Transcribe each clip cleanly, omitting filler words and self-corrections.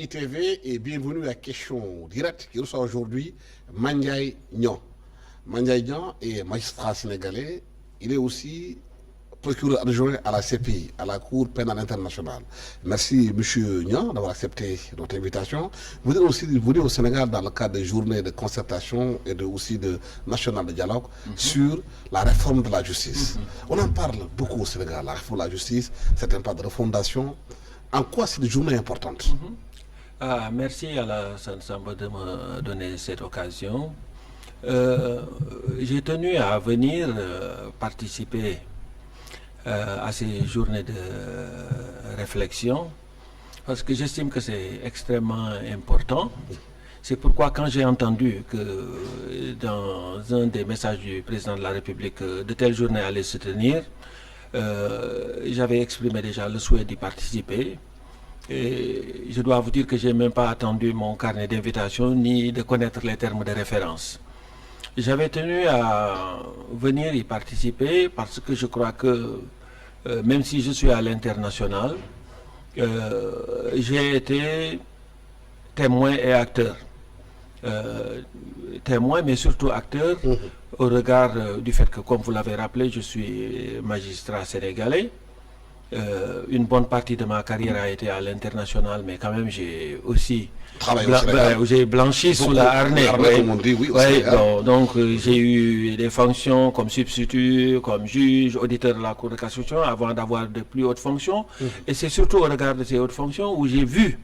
ITV et bienvenue à Question Directe qui reçoit aujourd'hui Mandiaye Niang. Mandiaye Niang est magistrat sénégalais. Il est aussi procureur adjoint à la CPI, à la Cour pénale internationale. Merci, monsieur Niang, d'avoir accepté notre invitation. Vous êtes aussi venu au Sénégal dans le cadre des journées de concertation et aussi de national de dialogue sur la réforme de la justice. On en parle beaucoup au Sénégal, la réforme de la justice, certains parlent de refondation. En quoi c'est une journée importante? Merci à la Samba de me donner cette occasion. J'ai tenu à venir participer à ces journées de réflexion parce que j'estime que c'est extrêmement important. C'est pourquoi quand j'ai entendu que dans un des messages du président de la République de telles journées allaient se tenir, j'avais exprimé déjà le souhait d'y participer. Et je dois vous dire que je n'ai même pas attendu mon carnet d'invitation ni de connaître les termes de référence. J'avais tenu à venir y participer parce que je crois que même si je suis à l'international, j'ai été témoin et acteur. Témoin mais surtout acteur au regard du fait que, comme vous l'avez rappelé, je suis magistrat sénégalais. Une bonne partie de ma carrière a été à l'international, mais quand même j'ai aussi j'ai blanchi sous la harnais. Donc j'ai eu des fonctions comme substitut, comme juge, auditeur de la Cour de cassation avant d'avoir de plus hautes fonctions. Et c'est surtout au regard de ces hautes fonctions où j'ai vu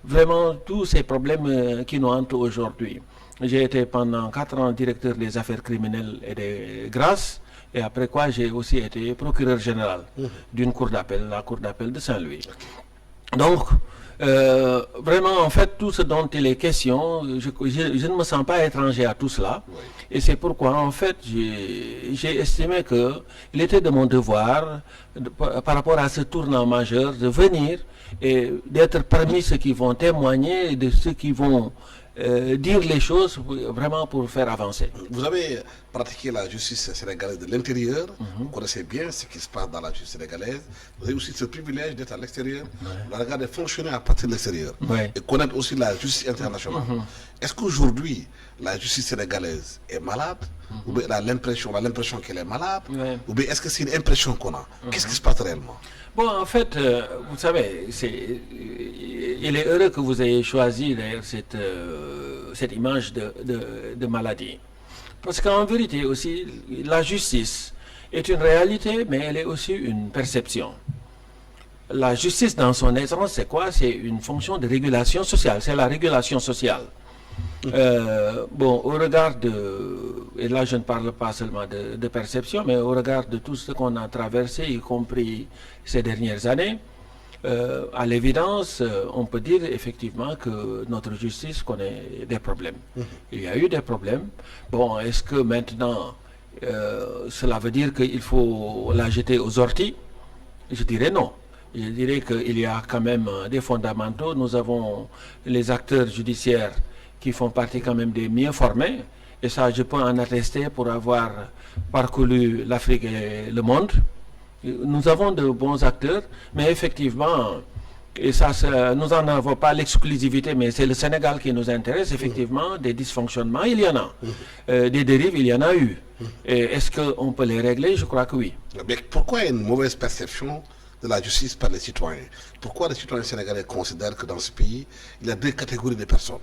vraiment tous ces problèmes qui nous hantent aujourd'hui. J'ai été pendant 4 ans directeur des affaires criminelles et des grâces. Et après quoi, j'ai aussi été procureur général d'une cour d'appel, la cour d'appel de Saint-Louis. Donc, vraiment, en fait, tout ce dont il est question, je ne me sens pas étranger à tout cela. Et c'est pourquoi, en fait, j'ai estimé qu'il était de mon devoir, par rapport à ce tournant majeur, de venir et d'être parmi ceux qui vont témoigner et de ceux qui vont dire les choses vraiment pour faire avancer. Vous avez pratiqué la justice sénégalaise de l'intérieur, vous connaissez bien ce qui se passe dans la justice sénégalaise, vous avez aussi ce privilège d'être à l'extérieur, de regarder fonctionner à partir de l'extérieur et connaître aussi la justice internationale. Est-ce qu'aujourd'hui la justice sénégalaise est malade ou bien on a l'impression qu'elle est malade ou bien est-ce que c'est une impression qu'on a? Qu'est-ce qui se passe réellement? Bon, en fait, vous savez, il est heureux que vous ayez choisi d'ailleurs cette image de maladie. Parce qu'en vérité aussi, la justice est une réalité, mais elle est aussi une perception. La justice, dans son essence, c'est quoi? C'est une fonction de régulation sociale, c'est la régulation sociale. Bon, au regard et là je ne parle pas seulement de perception, mais au regard de tout ce qu'on a traversé, y compris ces dernières années, à l'évidence, on peut dire effectivement que notre justice connaît des problèmes. Il y a eu des problèmes. Bon, est-ce que maintenant, cela veut dire qu'il faut la jeter aux orties? Je dirais non. Je dirais qu'il y a quand même des fondamentaux. Nous avons les acteurs judiciaires qui font partie quand même des mieux formés. Et ça, je peux en attester pour avoir parcouru l'Afrique et le monde. Nous avons de bons acteurs, mais effectivement, et ça, nous n'en avons pas l'exclusivité, mais c'est le Sénégal qui nous intéresse. Effectivement, des dysfonctionnements, il y en a. Des dérives, il y en a eu. Est-ce qu'on peut les régler? Je crois que oui. Mais pourquoi il y a une mauvaise perception de la justice par les citoyens? Pourquoi les citoyens sénégalais considèrent que dans ce pays, il y a 2 catégories de personnes?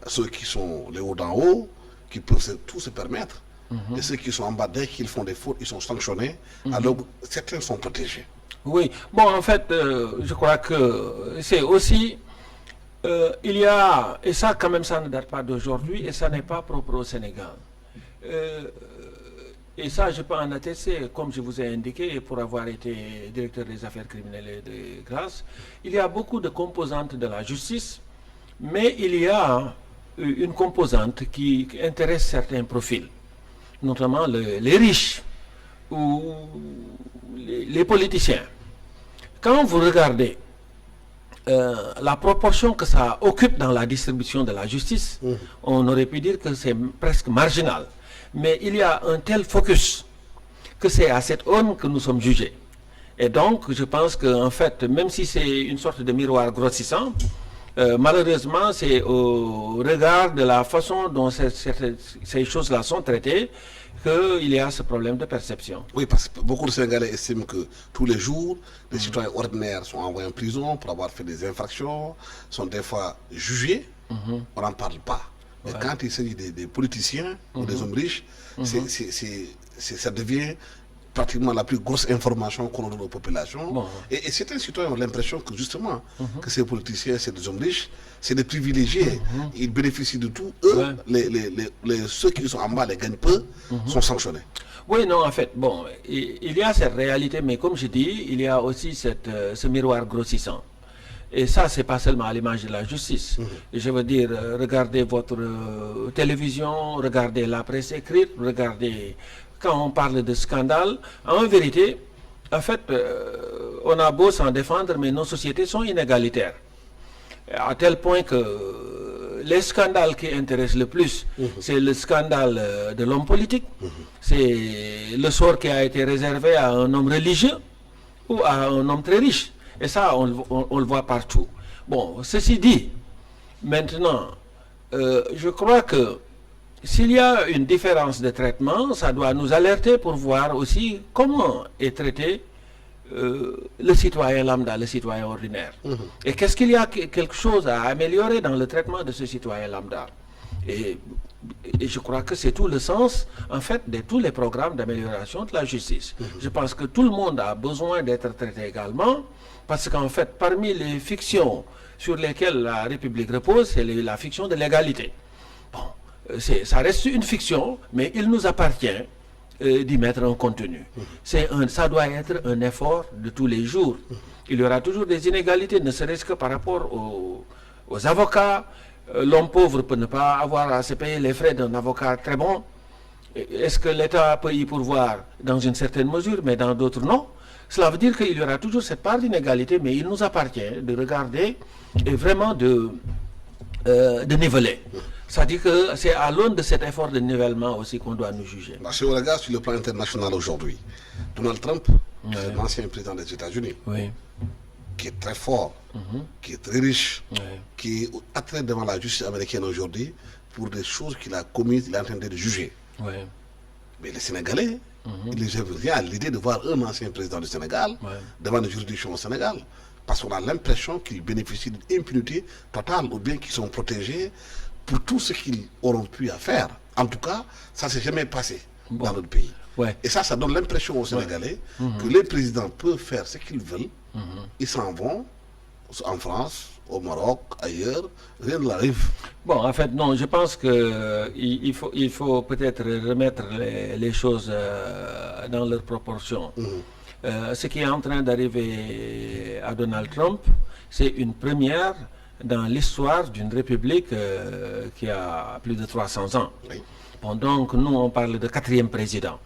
Ceux qui sont les hauts d'en haut, qui peuvent tout se permettre, et ceux qui sont en bas, dès qu'ils font des fautes, ils sont sanctionnés, alors certains sont protégés. Oui, bon, en fait, je crois que c'est aussi, il y a, et ça quand même, ça ne date pas d'aujourd'hui, et ça n'est pas propre au Sénégal. Et ça, je peux en attester, comme je vous ai indiqué, pour avoir été directeur des affaires criminelles et de grâce, il y a beaucoup de composantes de la justice, mais il y a une composante qui intéresse certains profils, notamment les riches ou les politiciens. Quand vous regardez la proportion que ça occupe dans la distribution de la justice, on aurait pu dire que c'est presque marginal. Mais il y a un tel focus que c'est à cette aune que nous sommes jugés. Et donc, je pense qu'en fait, même si c'est une sorte de miroir grossissant, malheureusement, c'est au regard de la façon dont ces choses-là sont traitées qu'il y a ce problème de perception. Oui, parce que beaucoup de Sénégalais estiment que tous les jours, les citoyens ordinaires sont envoyés en prison pour avoir fait des infractions, sont des fois jugés, on n'en parle pas. Mais quand il s'agit des politiciens ou des hommes riches, ça devient pratiquement la plus grosse information qu'on donne aux populations. Bon. Et certains citoyens ont l'impression que justement, que ces politiciens, c'est des hommes riches, c'est des privilégiés, ils bénéficient de tout. Eux, ceux qui sont en bas, les gagnent peu, sont sanctionnés. Oui, non, en fait, bon, il y a cette réalité, mais comme je dis, il y a aussi ce miroir grossissant. Et ça, c'est pas seulement à l'image de la justice. Et je veux dire, regardez votre télévision, regardez la presse écrite, regardez... Quand on parle de scandale, en vérité, en fait, on a beau s'en défendre, mais nos sociétés sont inégalitaires. À tel point que les scandales qui intéressent le plus, c'est le scandale de l'homme politique, c'est le sort qui a été réservé à un homme religieux ou à un homme très riche. Et ça, on le voit partout. Bon, ceci dit, maintenant, je crois que s'il y a une différence de traitement, ça doit nous alerter pour voir aussi comment est traité le citoyen lambda, le citoyen ordinaire. Et qu'est-ce qu'il y a quelque chose à améliorer dans le traitement de ce citoyen lambda. Et je crois que c'est tout le sens, en fait, de tous les programmes d'amélioration de la justice. Je pense que tout le monde a besoin d'être traité également, parce qu'en fait, parmi les fictions sur lesquelles la République repose, c'est la fiction de l'égalité. Bon. Ça reste une fiction, mais il nous appartient d'y mettre un contenu. Ça doit être un effort de tous les jours. Il y aura toujours des inégalités, ne serait-ce que par rapport aux avocats. L'homme pauvre peut ne pas avoir à se payer les frais d'un avocat très bon. Est-ce que l'État peut y pourvoir dans une certaine mesure, mais dans d'autres non? Cela veut dire qu'il y aura toujours cette part d'inégalité, mais il nous appartient de regarder et vraiment de niveler. C'est-à-dire que c'est à l'aune de cet effort de nivellement aussi qu'on doit nous juger. Si on regarde sur le plan international aujourd'hui, Donald Trump, c'est l'ancien président des États-Unis, qui est très fort, qui est très riche, qui est attrait devant la justice américaine aujourd'hui pour des choses qu'il a commises, il est en train de juger. Mais les Sénégalais, ils ne rien à l'idée de voir un ancien président du Sénégal devant une juridiction au Sénégal. Parce qu'on a l'impression qu'ils bénéficient d'une impunité totale ou bien qu'ils sont protégés pour tout ce qu'ils auront pu faire. En tout cas, ça ne s'est jamais passé dans notre pays. Et ça donne l'impression aux Sénégalais que les présidents peuvent faire ce qu'ils veulent. Ils s'en vont en France, au Maroc, ailleurs, rien ne l'arrive. Bon, en fait, non, je pense qu'il faut peut-être remettre les choses dans leurs proportions. Ce qui est en train d'arriver à Donald Trump, c'est une première dans l'histoire d'une république qui a plus de 300 ans. Bon, donc, nous, on parle de 4e président.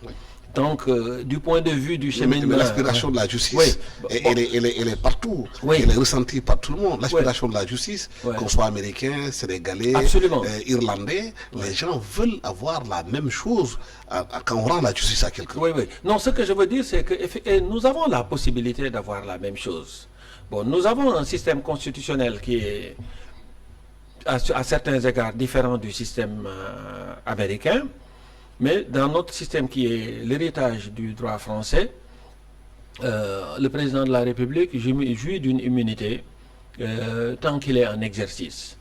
Donc, du point de vue du cheminement... Mais l'aspiration de la justice, elle est partout. Elle est ressentie par tout le monde. L'aspiration de la justice, qu'on soit américain, sénégalais, irlandais, les gens veulent avoir la même chose quand on rend la justice à quelqu'un. Non, ce que je veux dire, c'est que nous avons la possibilité d'avoir la même chose. Bon, nous avons un système constitutionnel qui est, à certains égards, différent du système américain. Mais dans notre système qui est l'héritage du droit français, le président de la République jouit d'une immunité tant qu'il est en exercice.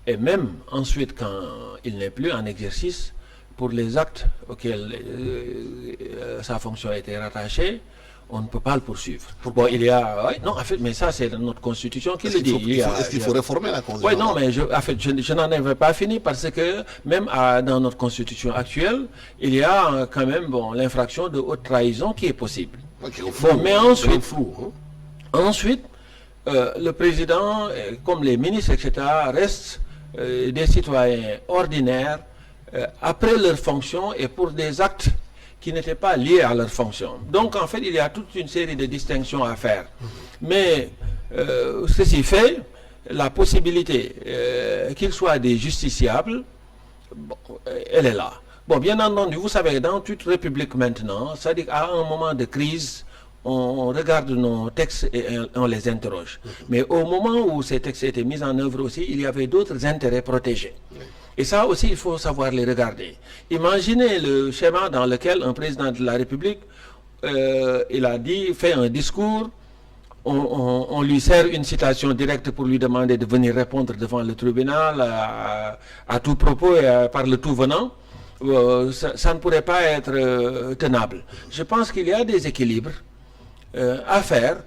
Et même ensuite, quand il n'est plus en exercice, pour les actes auxquels sa fonction a été rattachée, on ne peut pas le poursuivre. Bon, il y a... non, en fait, mais ça, c'est notre Constitution qui le dit. Est-ce qu'il faut réformer la Constitution? Oui, non, mais en fait, je n'en avais pas fini parce que même dans notre Constitution actuelle, il y a quand même l'infraction de haute trahison qui est possible. Mais ensuite, le président, comme les ministres, etc., restent des citoyens ordinaires après leur fonction et pour des actes qui n'étaient pas liés à leur fonction. Donc, en fait, il y a toute une série de distinctions à faire. Mais, ceci fait, la possibilité qu'ils soient des justiciables, elle est là. Bon, bien entendu, vous savez, dans toute république maintenant, c'est-à-dire qu'à un moment de crise, on regarde nos textes et on les interroge. Mais au moment où ces textes étaient mis en œuvre aussi, il y avait d'autres intérêts protégés. Et ça aussi, il faut savoir les regarder. Imaginez le schéma dans lequel un président de la République, il a dit, fait un discours, on lui sert une citation directe pour lui demander de venir répondre devant le tribunal à tout propos et par le tout venant. Ça ne pourrait pas être tenable. Je pense qu'il y a des équilibres à faire.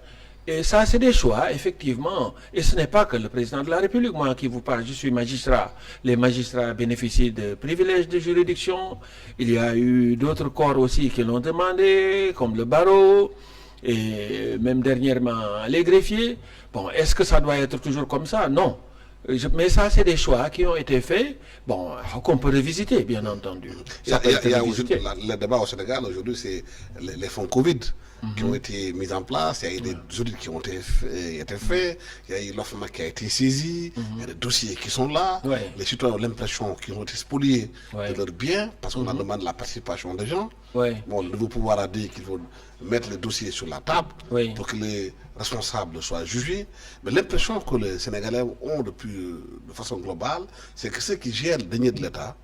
Et ça, c'est des choix, effectivement. Et ce n'est pas que le président de la République. Moi qui vous parle, je suis magistrat. Les magistrats bénéficient de privilèges de juridiction. Il y a eu d'autres corps aussi qui l'ont demandé, comme le barreau, et même dernièrement les greffiers. Bon, est-ce que ça doit être toujours comme ça? Non. Mais ça, c'est des choix qui ont été faits, bon, qu'on peut revisiter, bien entendu. Il y a le débat au Sénégal aujourd'hui, c'est les fonds Covid qui ont été mis en place. Il y a eu des audits qui ont été faits. Il y a eu l'OFNA qui a été saisi. Il y a des dossiers qui sont là. Les citoyens ont l'impression qu'ils ont été spoliés de leurs biens parce qu'on en demande la participation des gens. Bon, le nouveau pouvoir a dit qu'il faut mettre les dossiers sur la table pour que les responsables soient jugés. Mais l'impression que les Sénégalais ont de façon globale, c'est que ceux qui gèrent le denier de l'État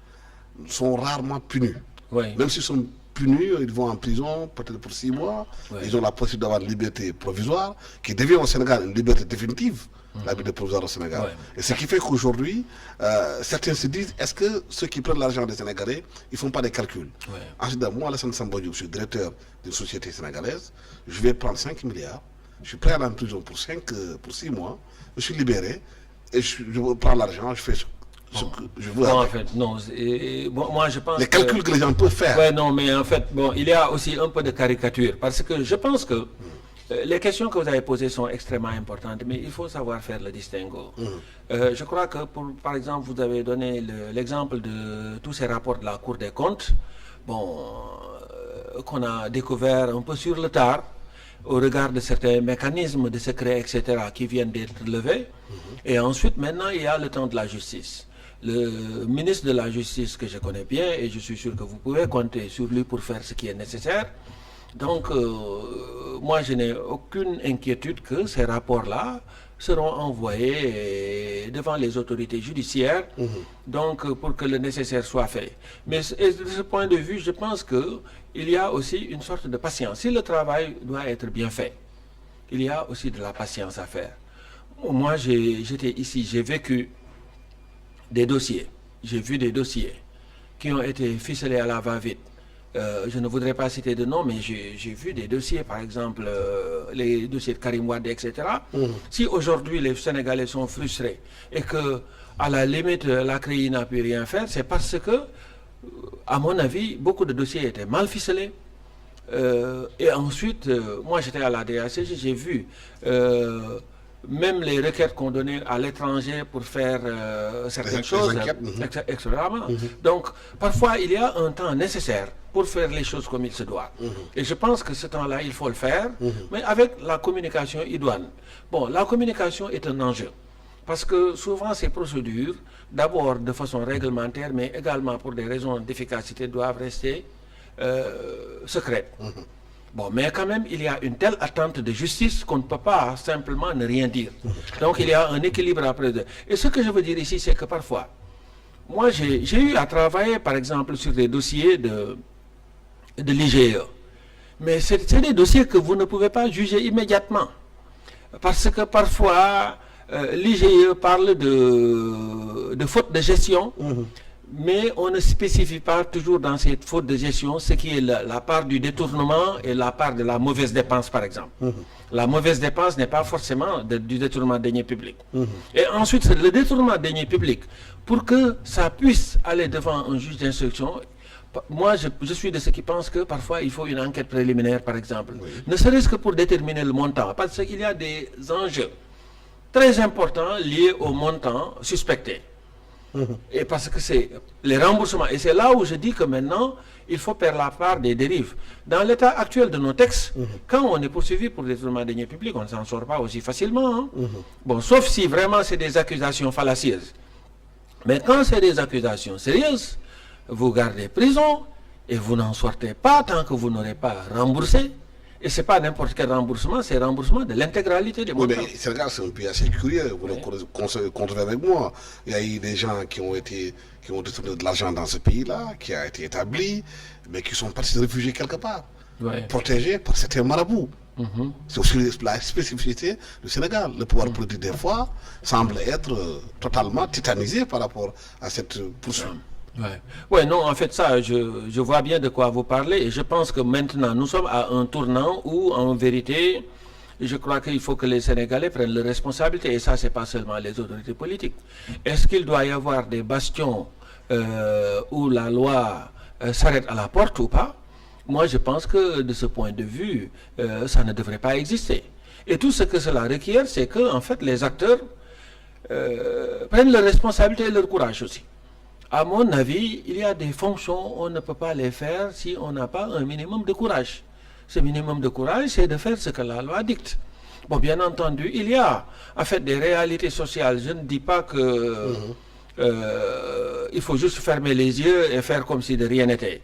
sont rarement punis. Même s'ils sont punis, ils vont en prison peut-être pour 6 mois. Ils ont la possibilité d'avoir une liberté provisoire qui devient au Sénégal une liberté définitive. La liberté provisoire au Sénégal. Et ce qui fait qu'aujourd'hui, certains se disent, est-ce que ceux qui prennent l'argent des Sénégalais, ils ne font pas des calculs? Ensuite, moi, Alassane Samba Diop, je suis directeur d'une société sénégalaise, je vais prendre 5 milliards, je suis prêt à aller en prison pour 6 mois, je suis libéré, et je prends l'argent, je fais ce que je veux. En fait, non. Moi, je pense les calculs que les gens peuvent faire. Oui, non, mais en fait, bon, il y a aussi un peu de caricature, parce que je pense que les questions que vous avez posées sont extrêmement importantes, mais il faut savoir faire le distinguo. Je crois que, par exemple, vous avez donné l'exemple de tous ces rapports de la Cour des comptes, bon, qu'on a découvert un peu sur le tard, au regard de certains mécanismes de secret, etc., qui viennent d'être levés. Et ensuite, maintenant, il y a le temps de la justice. Le ministre de la Justice que je connais bien, et je suis sûr que vous pouvez compter sur lui pour faire ce qui est nécessaire. Donc, moi, je n'ai aucune inquiétude que ces rapports-là seront envoyés devant les autorités judiciaires, donc pour que le nécessaire soit fait. Mais de ce point de vue, je pense qu'il y a aussi une sorte de patience. Si le travail doit être bien fait, il y a aussi de la patience à faire. Moi, j'étais ici, j'ai vécu des dossiers, j'ai vu des dossiers qui ont été ficelés à la va-vite. Je ne voudrais pas citer de nom, mais j'ai vu des dossiers, par exemple, les dossiers de Karim Wade, etc. Si aujourd'hui les Sénégalais sont frustrés et que, à la limite, la CREI n'a pu rien faire, c'est parce que, à mon avis, beaucoup de dossiers étaient mal ficelés. Et ensuite, moi j'étais à la DACG, j'ai vu même les requêtes qu'on donnait à l'étranger pour faire certaines choses, etc. Donc, parfois, il y a un temps nécessaire pour faire les choses comme il se doit. Et je pense que ce temps-là, il faut le faire, mais avec la communication idoine. Bon, la communication est un enjeu, parce que souvent, ces procédures, d'abord de façon réglementaire, mais également pour des raisons d'efficacité, doivent rester secrètes. Bon, mais quand même, il y a une telle attente de justice qu'on ne peut pas simplement ne rien dire. Donc, il y a un équilibre après. Et ce que je veux dire ici, c'est que parfois, moi, j'ai eu à travailler, par exemple, sur des dossiers de l'IGE. Mais c'est des dossiers que vous ne pouvez pas juger immédiatement. Parce que parfois, l'IGE parle de faute de gestion. Mais on ne spécifie pas toujours dans cette faute de gestion ce qui est la part du détournement et la part de la mauvaise dépense, par exemple. La mauvaise dépense n'est pas forcément du détournement de deniers publics. Et ensuite, le détournement de deniers publics, pour que ça puisse aller devant un juge d'instruction, moi, je suis de ceux qui pensent que parfois, il faut une enquête préliminaire, par exemple. Ne serait-ce que pour déterminer le montant, parce qu'il y a des enjeux très importants liés au montant suspecté. Et parce que c'est les remboursements. Et c'est là où je dis que maintenant, il faut faire la part des dérives. Dans l'état actuel de nos textes, quand on est poursuivi pour détournement de deniers publics, on ne s'en sort pas aussi facilement. Bon, sauf si vraiment c'est des accusations fallacieuses. Mais quand c'est des accusations sérieuses, vous gardez prison et vous n'en sortez pas tant que vous n'aurez pas remboursé Et ce n'est pas n'importe quel remboursement, c'est le remboursement de l'intégralité des Oui, montants. mais le Sénégal, c'est un pays assez curieux. Vous le contrevez avec moi. Il y a eu des gens qui ont détourné de l'argent dans ce pays-là, qui a été établi, mais qui sont partis se réfugier quelque part, Ouais. protégés par certains marabouts. C'est aussi la spécificité du Sénégal. Le pouvoir politique, des fois, semble être totalement titanisé par rapport à cette poursuite. Ouais. Ouais, non, en fait, ça, je vois bien de quoi vous parlez. Et je pense que maintenant, nous sommes à un tournant où, en vérité, je crois qu'il faut que les Sénégalais prennent leurs responsabilités. Et ça, c'est pas seulement les autorités politiques. Est-ce qu'il doit y avoir des bastions où la loi s'arrête à la porte ou pas? Moi, je pense que de ce point de vue, ça ne devrait pas exister. Et tout ce que cela requiert, c'est que, en fait, les acteurs prennent leurs responsabilités et leur courage aussi. À mon avis, il y a des fonctions, on ne peut pas les faire si on n'a pas un minimum de courage. Ce minimum de courage, c'est de faire ce que la loi dicte. Bon, bien entendu, il y a en fait des réalités sociales. Je ne dis pas que il faut juste fermer les yeux et faire comme si de rien n'était.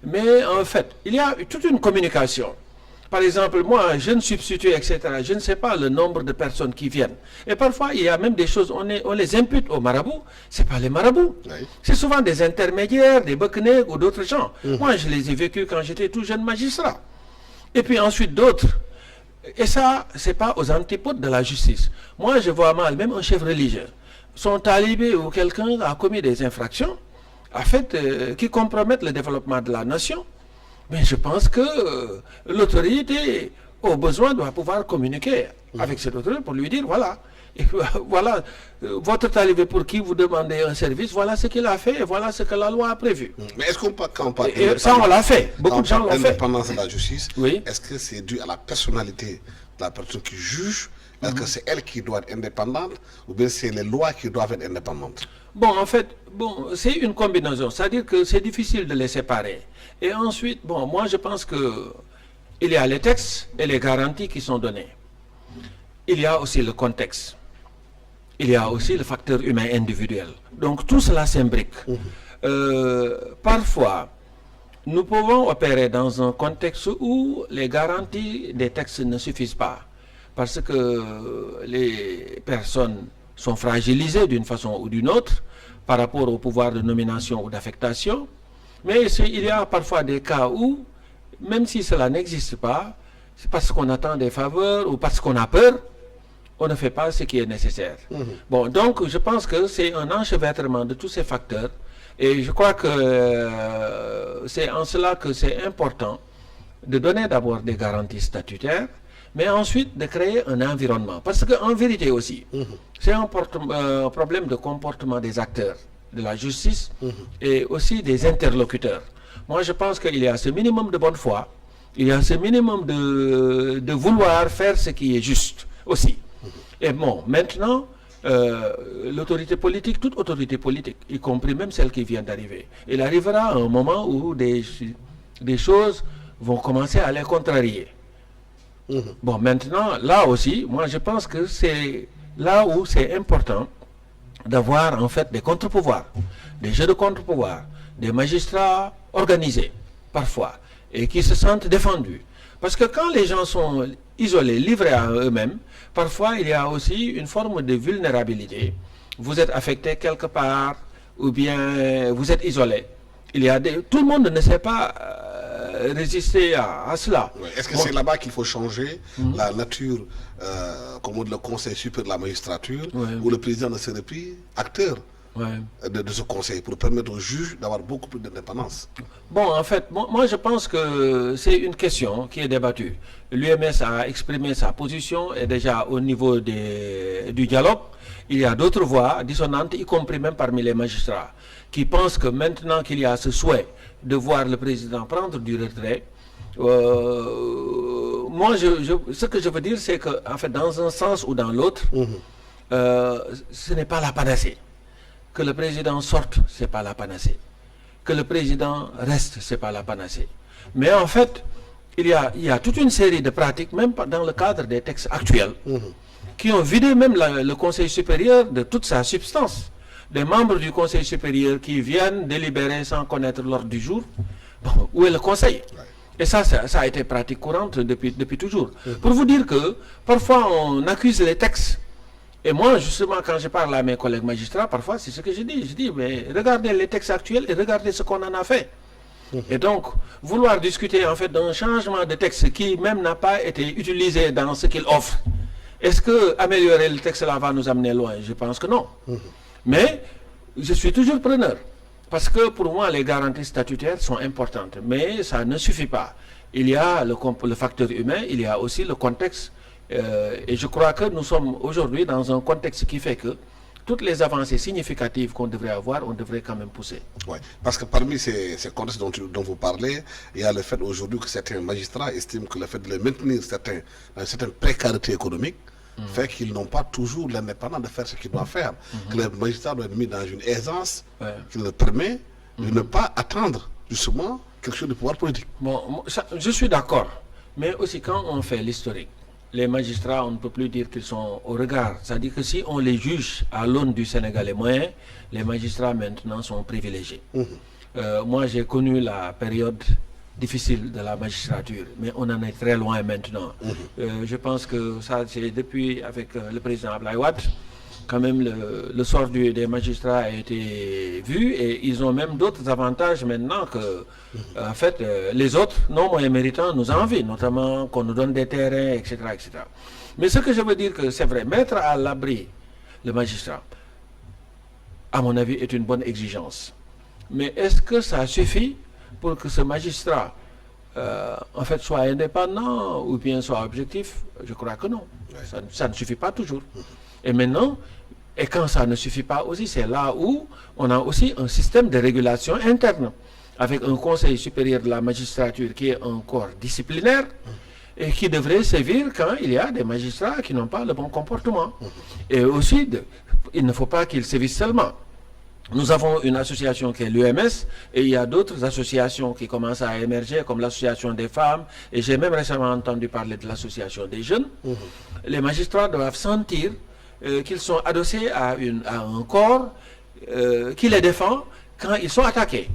Mais en fait, il y a toute une communication. Par exemple, moi, jeune substitut, etc., je ne sais pas le nombre de personnes qui viennent. Et parfois, il y a même des choses, on les impute aux marabouts. Ce n'est pas les marabouts. Oui. C'est souvent des intermédiaires, des boknègues ou d'autres gens. Moi, je les ai vécus quand j'étais tout jeune magistrat. Et puis ensuite, d'autres. Et ça, ce n'est pas aux antipodes de la justice. Moi, je vois mal, même un chef religieux, son talibé ou quelqu'un a commis des infractions, en fait, qui compromettent le développement de la nation. Mais je pense que l'autorité, au besoin, doit pouvoir communiquer avec cette autorité pour lui dire, voilà, et voilà, votre talibé pour qui vous demandez un service, voilà ce qu'il a fait et voilà ce que la loi a prévu. Mais est-ce qu'on parle, quand on parle Et ça, on l'a fait. Beaucoup de gens l'ont fait. d'indépendance de la justice, Oui. est-ce que c'est dû à la personnalité de la personne qui juge? Est-ce que c'est elle qui doit être indépendante ou bien c'est les lois qui doivent être indépendantes? Bon, en fait, bon, c'est une combinaison. C'est-à-dire que c'est difficile de les séparer. Et ensuite, bon, moi je pense que il y a les textes et les garanties qui sont données. Il y a aussi le contexte. Il y a aussi le facteur humain individuel. Donc tout cela s'imbrique. Parfois, nous pouvons opérer dans un contexte où les garanties des textes ne suffisent pas. Parce que les personnes sont fragilisées d'une façon ou d'une autre par rapport au pouvoir de nomination ou d'affectation. Mais il y a parfois des cas où, même si cela n'existe pas, c'est parce qu'on attend des faveurs ou parce qu'on a peur, on ne fait pas ce qui est nécessaire. Bon, donc je pense que c'est un enchevêtrement de tous ces facteurs et je crois que c'est en cela que c'est important de donner d'abord des garanties statutaires, mais ensuite de créer un environnement. Parce qu'en vérité aussi, c'est un problème de comportement des acteurs de la justice et aussi des interlocuteurs. Moi, je pense qu'il y a ce minimum de bonne foi, il y a ce minimum de vouloir faire ce qui est juste aussi. Et bon, maintenant, l'autorité politique, toute autorité politique, y compris même celle qui vient d'arriver, il arrivera un moment où des choses vont commencer à les contrarier. Bon, maintenant, là aussi, moi je pense que c'est là où c'est important d'avoir en fait des contre-pouvoirs, des jeux de contre-pouvoirs, des magistrats organisés, parfois, et qui se sentent défendus. Parce que quand les gens sont isolés, livrés à eux-mêmes, parfois il y a aussi une forme de vulnérabilité. Vous êtes affecté quelque part, ou bien vous êtes isolé. Tout le monde ne sait pas résister à cela. Ouais. Est-ce que c'est là-bas qu'il faut changer la nature, comme on dit, le Conseil supérieur de la magistrature, où le président ne serait plus acteur de ce conseil pour permettre aux juges d'avoir beaucoup plus d'indépendance? Bon, en fait, moi je pense que c'est une question qui est débattue. L'UMS a exprimé sa position et déjà au niveau du dialogue, il y a d'autres voix dissonantes, y compris même parmi les magistrats, qui pensent que maintenant qu'il y a ce souhait de voir le président prendre du retrait, moi, ce que je veux dire, c'est que, en fait, dans un sens ou dans l'autre, ce n'est pas la panacée. Que le président sorte, ce n'est pas la panacée. Que le président reste, ce n'est pas la panacée. Mais en fait, il y a toute une série de pratiques, même dans le cadre des textes actuels, qui ont vidé même le Conseil supérieur de toute sa substance. Des membres du Conseil supérieur qui viennent délibérer sans connaître l'ordre du jour. Bon, où est le Conseil? Et ça a été pratique courante depuis toujours. Pour vous dire que parfois on accuse les textes. Et moi, justement, quand je parle à mes collègues magistrats, parfois c'est ce que je dis. Je dis, mais regardez les textes actuels et regardez ce qu'on en a fait. Et donc, vouloir discuter en fait d'un changement de texte qui même n'a pas été utilisé dans ce qu'il offre, est-ce que améliorer le texte là va nous amener loin? Je pense que non. Mais je suis toujours preneur. Parce que pour moi, les garanties statutaires sont importantes. Mais ça ne suffit pas. Il y a le facteur humain, il y a aussi le contexte. Et je crois que nous sommes aujourd'hui dans un contexte qui fait que toutes les avancées significatives qu'on devrait avoir, on devrait quand même pousser. Ouais, parce que parmi ces contextes dont vous parlez, il y a le fait aujourd'hui que certains magistrats estiment que le fait de les maintenir dans une certaine précarité économique fait qu'ils n'ont pas toujours l'indépendance de faire ce qu'ils doivent faire. Que les magistrats doivent être mis dans une aisance qui leur permet de ne pas attendre justement quelque chose de pouvoir politique. Bon, je suis d'accord. Mais aussi quand on fait l'historique, les magistrats, on ne peut plus dire qu'ils sont au regard. C'est-à-dire que si on les juge à l'aune du Sénégalais moyen, les magistrats maintenant sont privilégiés. Moi, j'ai connu la période difficile de la magistrature, mais on en est très loin maintenant. Je pense que ça, c'est depuis, avec le président Abdoulaye Wade, quand même le sort des magistrats a été vu et ils ont même d'autres avantages maintenant que, en fait, les autres, non moins méritants, nous envient, notamment qu'on nous donne des terrains, etc., etc. Mais ce que je veux dire, que c'est vrai, mettre à l'abri le magistrat, à mon avis, est une bonne exigence. Mais est-ce que ça suffit pour que ce magistrat, en fait, soit indépendant ou bien soit objectif? Je crois que non. Ça ne suffit pas toujours. Et maintenant, et quand ça ne suffit pas aussi, c'est là où on a aussi un système de régulation interne, avec un conseil supérieur de la magistrature qui est un corps disciplinaire et qui devrait sévir quand il y a des magistrats qui n'ont pas le bon comportement. Et aussi, il ne faut pas qu'ils sévissent seulement. Nous avons une association qui est l'UMS et il y a d'autres associations qui commencent à émerger comme l'association des femmes et j'ai même récemment entendu parler de l'association des jeunes. Les magistrats doivent sentir qu'ils sont adossés à un corps qui les défend quand ils sont attaqués.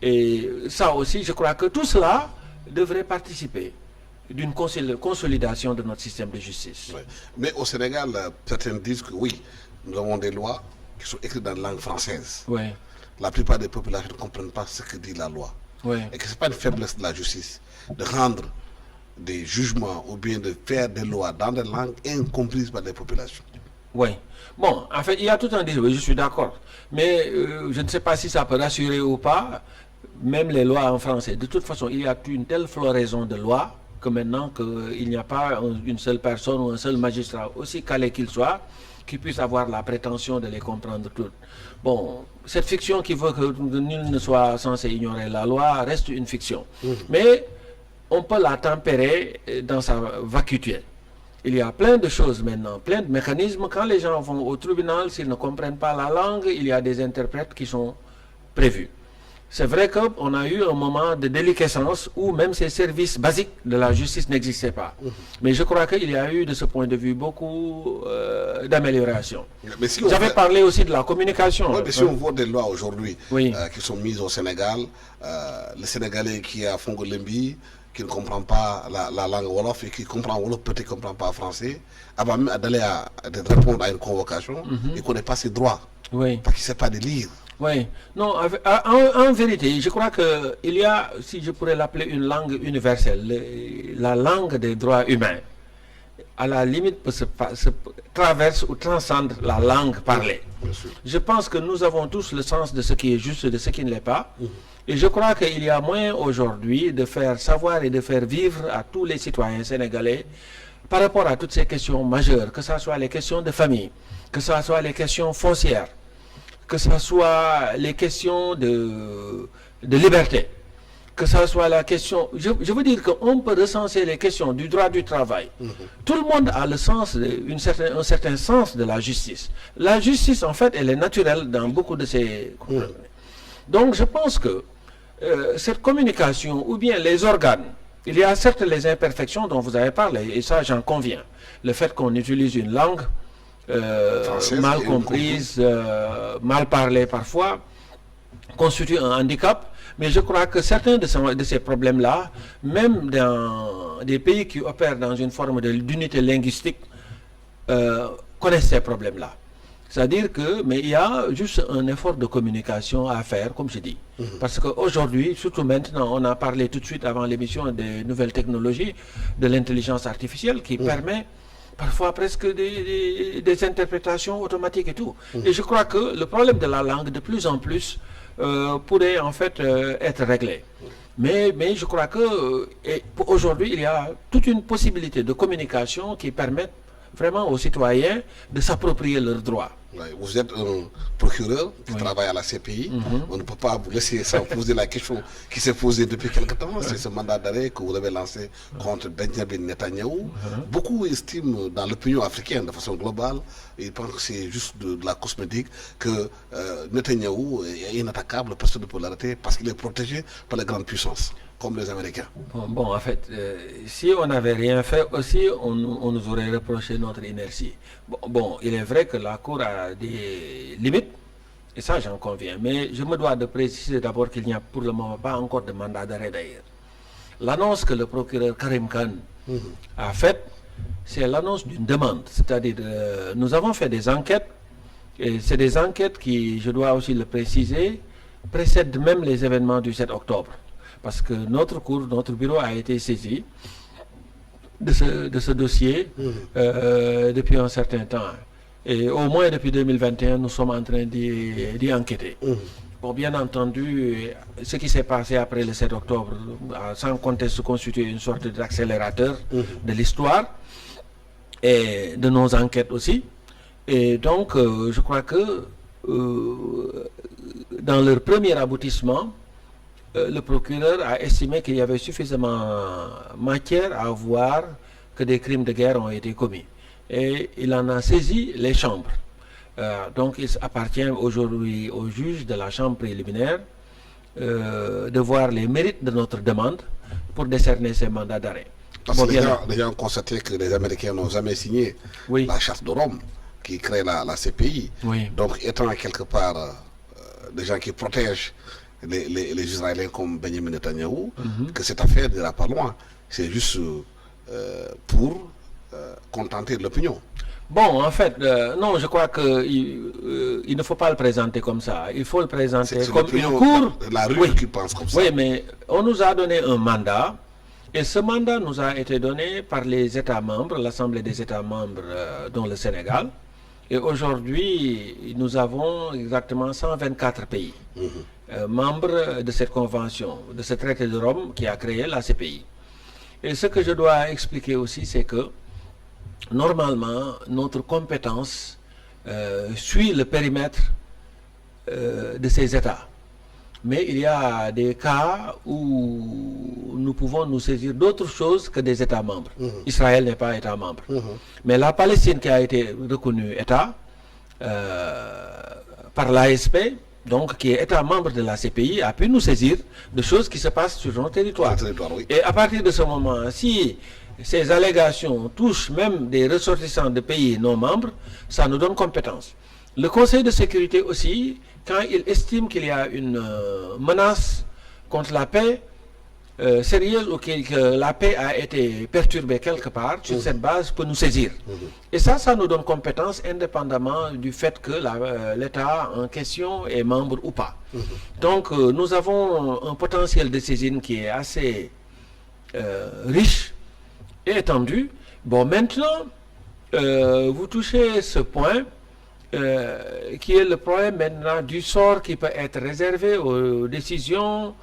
Et ça aussi, je crois que tout cela devrait participer d'une consolidation de notre système de justice. Mais au Sénégal, certains disent que oui, nous avons des lois qui sont écrites dans la langue française. La plupart des populations ne comprennent pas ce que dit la loi. Et que ce n'est pas une faiblesse de la justice de rendre des jugements ou bien de faire des lois dans des langues incomprises par les populations. Oui. Bon, en fait, il y a tout un discours, je suis d'accord. Mais je ne sais pas si ça peut rassurer ou pas, même les lois en français. De toute façon, il y a une telle floraison de lois que maintenant qu'il n'y a pas une seule personne ou un seul magistrat, aussi calé qu'il soit, qui puisse avoir la prétention de les comprendre toutes. Bon, cette fiction qui veut que nul ne soit censé ignorer la loi reste une fiction. Mais on peut la tempérer dans sa vacuité. Il y a plein de choses maintenant, plein de mécanismes. Quand les gens vont au tribunal, s'ils ne comprennent pas la langue, il y a des interprètes qui sont prévus. C'est vrai qu'on a eu un moment de déliquescence où même ces services basiques de la justice n'existaient pas. Mais je crois qu'il y a eu de ce point de vue beaucoup d'améliorations. J'avais parlé aussi de la communication. Oui, mais si on voit des lois aujourd'hui qui sont mises au Sénégal, le Sénégalais qui est à Fongolembi, qui ne comprend pas la langue Wolof et qui comprend Wolof, peut-être ne comprend pas français, avant même d'aller répondre à une convocation, il ne connaît pas ses droits. Parce qu'il ne sait pas les lire. Oui, non, en vérité, je crois qu'il y a, si je pourrais l'appeler une langue universelle, la langue des droits humains, à la limite, se traverse ou transcende la langue parlée. Je pense que nous avons tous le sens de ce qui est juste et de ce qui ne l'est pas. Et je crois qu'il y a moyen aujourd'hui de faire savoir et de faire vivre à tous les citoyens sénégalais par rapport à toutes ces questions majeures, que ce soit les questions de famille, que ce soit les questions foncières, que ce soit les questions de liberté, que ce soit la question... Je veux dire qu'on peut recenser les questions du droit du travail. Tout le monde a le sens, un certain sens de la justice. La justice, en fait, elle est naturelle dans beaucoup de ces... Donc, je pense que cette communication, ou bien les organes, il y a certes les imperfections dont vous avez parlé, et ça, j'en conviens. Le fait qu'on utilise une langue mal comprise, mal parlée parfois, constitue un handicap, Mais je crois que certains de ces problèmes-là, même dans des pays qui opèrent dans une forme d'unité linguistique, connaissent ces problèmes-là. C'est-à-dire mais il y a juste un effort de communication à faire, comme je dis. Parce qu'aujourd'hui, surtout maintenant, on a parlé tout de suite avant l'émission des nouvelles technologies, de l'intelligence artificielle qui permet parfois presque des interprétations automatiques et tout. Et je crois que le problème de la langue, de plus en plus, pourrait en fait être réglé. Mais je crois que aujourd'hui, il y a toute une possibilité de communication qui permet vraiment aux citoyens de s'approprier leurs droits. Ouais, vous êtes un procureur qui travaille à la CPI. On ne peut pas vous laisser sans poser la question qui s'est posée depuis quelque temps. C'est ce mandat d'arrêt que vous avez lancé contre Benjamin Netanyahou. Beaucoup estiment dans l'opinion africaine de façon globale, ils pensent que c'est juste de la cosmétique, que Netanyahou est inattaquable, personne ne peut l'arrêter parce qu'il est protégé par les grandes puissances, comme les Américains. Bon, en fait, si on n'avait rien fait aussi, on nous aurait reproché notre inertie. Bon, il est vrai que la Cour a des limites, et ça j'en conviens, mais je me dois de préciser d'abord qu'il n'y a pour le moment pas encore de mandat d'arrêt d'ailleurs. L'annonce que le procureur Karim Khan a faite, c'est l'annonce d'une demande, c'est-à-dire nous avons fait des enquêtes, et c'est des enquêtes qui, je dois aussi le préciser, précèdent même les événements du 7 octobre. Parce que notre bureau a été saisi de ce dossier depuis un certain temps. Et au moins depuis 2021, nous sommes en train d'y enquêter. Bon, bien entendu, ce qui s'est passé après le 7 octobre, sans conteste, constitue une sorte d'accélérateur de l'histoire et de nos enquêtes aussi. Et donc, je crois que dans leur premier aboutissement, le procureur a estimé qu'il y avait suffisamment matière à voir que des crimes de guerre ont été commis. Et il en a saisi les chambres. Donc il appartient aujourd'hui aux juges de la chambre préliminaire de voir les mérites de notre demande pour décerner ces mandats d'arrêt. Parce que les gens ont constaté que les Américains n'ont jamais signé la charte de Rome qui crée la CPI. Donc étant quelque part des gens qui protègent les Israéliens comme Benjamin Netanyahou, que cette affaire n'ira pas loin. C'est juste pour contenter l'opinion. Bon, en fait, non, je crois qu'il ne faut pas le présenter comme ça. Il faut le présenter comme une cour. La rue qui pense comme ça. Oui, mais on nous a donné un mandat, et ce mandat nous a été donné par les États membres, l'Assemblée des États membres, dont le Sénégal. Et aujourd'hui, nous avons exactement 124 pays membres de cette convention, de ce traité de Rome qui a créé la CPI. Et ce que je dois expliquer aussi, c'est que normalement, notre compétence suit le périmètre de ces États. Mais il y a des cas où nous pouvons nous saisir d'autres choses que des États membres. Israël n'est pas État membre. Mais la Palestine qui a été reconnue État par l'ASP, donc qui est État membre de la CPI, a pu nous saisir de choses qui se passent sur notre territoire. Et à partir de ce moment, si ces allégations touchent même des ressortissants de pays non membres, ça nous donne compétence. Le Conseil de sécurité aussi, quand il estime qu'il y a une menace contre la paix sérieuse ou que la paix a été perturbée quelque part, sur cette base, peut nous saisir. Et ça nous donne compétence indépendamment du fait que l'État en question est membre ou pas. Donc nous avons un potentiel de saisine qui est assez riche et étendu. Bon, maintenant, vous touchez ce point qui est le problème maintenant du sort qui peut être réservé aux décisions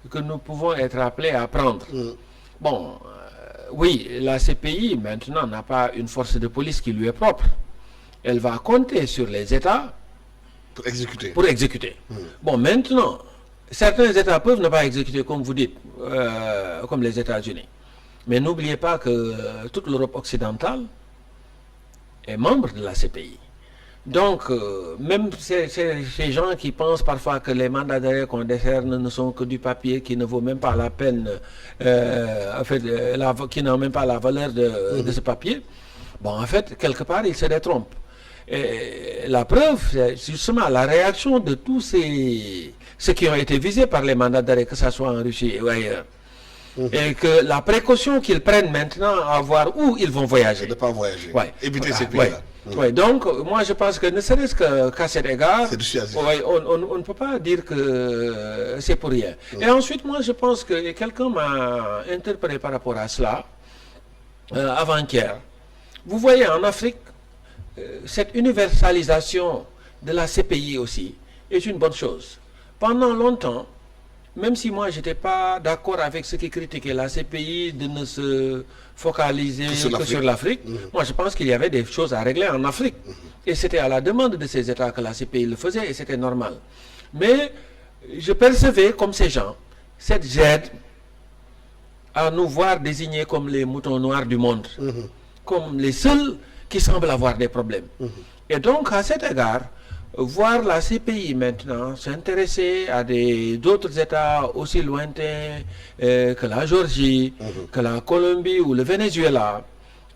que nous pouvons être appelés à prendre. Bon, oui, la CPI maintenant n'a pas une force de police qui lui est propre. Elle va compter sur les États pour exécuter. Bon, maintenant, certains États peuvent ne pas exécuter, comme vous dites, comme les États-Unis. Mais n'oubliez pas que toute l'Europe occidentale est membre de la CPI. Donc, même ces gens qui pensent parfois que les mandats d'arrêt qu'on décerne ne sont que du papier qui ne vaut même pas la peine, en fait, qui n'ont même pas la valeur de ce papier, bon, en fait, quelque part, ils se détrompent. Et la preuve, c'est justement la réaction de tous ces ceux qui ont été visés par les mandats d'arrêt, que ce soit en Russie ou ailleurs. Et que la précaution qu'ils prennent maintenant à voir où ils vont voyager. De ne pas voyager. Ouais. Éviter ces Ouais. pays-là. Ouais. Donc, moi, je pense que ne serait-ce qu'à cet égard, C'est dissuasif. on ne peut pas dire que c'est pour rien. Et ensuite, moi, je pense que quelqu'un m'a interpellé par rapport à cela, avant-hier. Vous voyez, en Afrique, cette universalisation de la CPI aussi est une bonne chose. Pendant longtemps, même si moi, je n'étais pas d'accord avec ceux qui critiquaient la CPI de ne se focaliser que sur l'Afrique, moi, je pense qu'il y avait des choses à régler en Afrique. Et c'était à la demande de ces États que la CPI le faisait, et c'était normal. Mais je percevais, comme ces gens, cette gêne à nous voir désignés comme les moutons noirs du monde, comme les seuls qui semblent avoir des problèmes. Et donc, à cet égard, voir la CPI maintenant s'intéresser à d'autres États aussi lointains que la Géorgie, que la Colombie ou le Venezuela,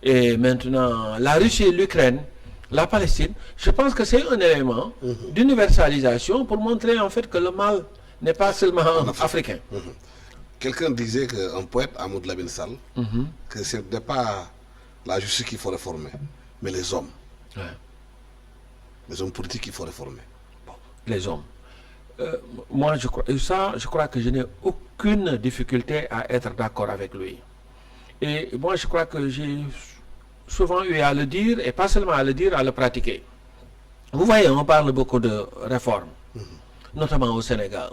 et maintenant la Russie et l'Ukraine, la Palestine, je pense que c'est un élément d'universalisation pour montrer en fait que le mal n'est pas seulement africain. Quelqu'un disait qu'un poète, Amadou Lamine Sall, que ce n'est pas la justice qu'il faut réformer, mais les hommes. Ouais. Les hommes politiques qu'il faut réformer. Bon, les hommes. Moi, je crois que je n'ai aucune difficulté à être d'accord avec lui. Et moi, je crois que j'ai souvent eu à le dire, et pas seulement à le dire, à le pratiquer. Vous voyez, on parle beaucoup de réformes, notamment au Sénégal.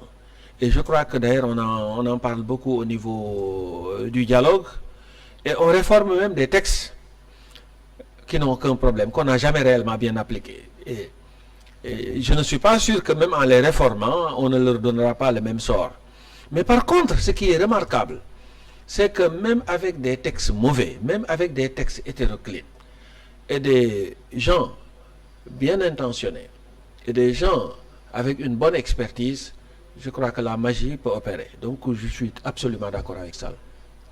Et je crois que d'ailleurs, on en parle beaucoup au niveau du dialogue. Et on réforme même des textes qui n'ont aucun problème, qu'on n'a jamais réellement bien appliqués. Et je ne suis pas sûr que même en les réformant, on ne leur donnera pas le même sort. Mais par contre, ce qui est remarquable, c'est que même avec des textes mauvais, même avec des textes hétéroclites, et des gens bien intentionnés, et des gens avec une bonne expertise, je crois que la magie peut opérer. Donc je suis absolument d'accord avec ça.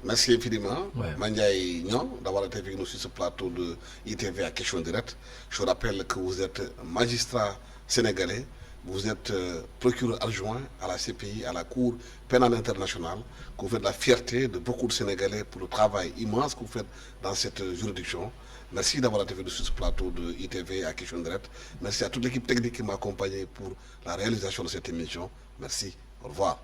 Merci infiniment, Ouais. Mandiaye Niang, d'avoir été avec nous sur ce plateau de ITV à Question Directe. Je rappelle que vous êtes magistrat sénégalais, vous êtes procureur adjoint à la CPI, à la Cour pénale internationale, que vous faites la fierté de beaucoup de Sénégalais pour le travail immense que vous faites dans cette juridiction. Merci d'avoir été avec nous sur ce plateau de ITV à Question Directe. Merci à toute l'équipe technique qui m'a accompagné pour la réalisation de cette émission. Merci, au revoir.